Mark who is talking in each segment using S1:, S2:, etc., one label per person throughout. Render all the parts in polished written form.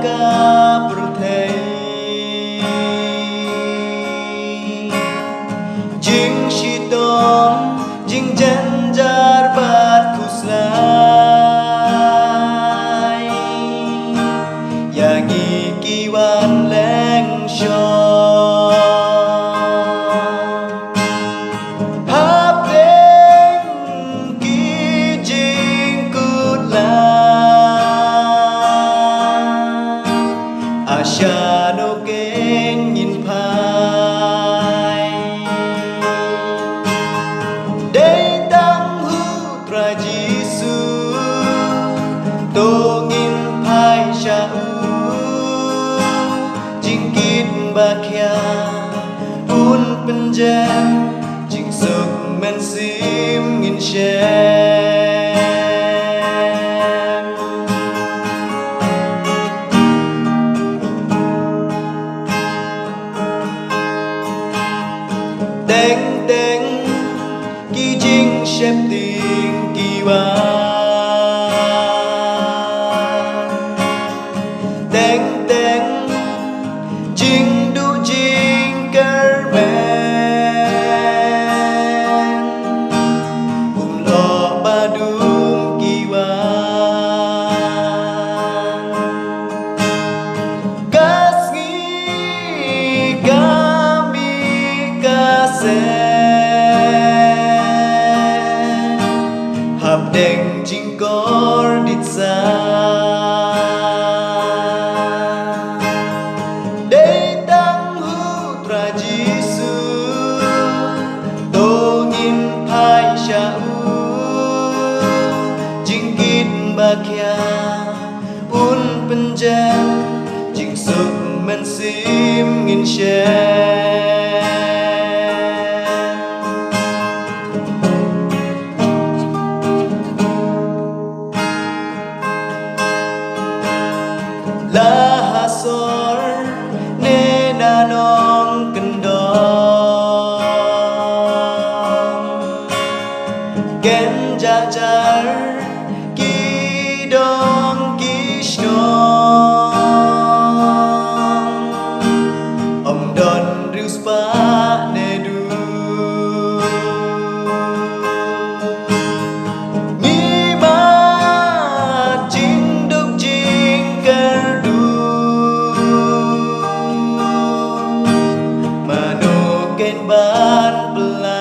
S1: ka protei jing shitom jing janjar bat kuslai yang ikiwan leng shon hapeng ki jing kutla Asha no ken nhìn phai để tăng hu tra Giêsu tô nhìn phai cha u jing kit ba kya un penjam jing suk men sim ngin shem Đeng đeng ki jing shep ting ki wa Đeng đeng jing du jing ker men lo ba dum ki wa Kas ngi kami hab đeng jing kor dit sa để tăng hu tra Giêsu tô nhìn phai cha u jing kit ba kya un penjam jing suk men sim ngin shem La hasor ne na nong kendong ken ja jar ki dong ki shnong om don rius pa ne du ni ma jing duk jing ker ken ban pelai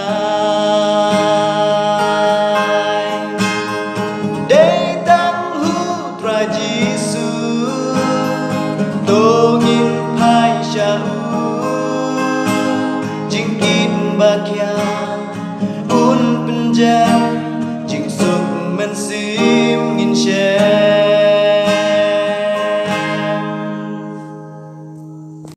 S1: để tăng hu tra Giêsu tô nhìn phai cha u jing kit ba kya un penjam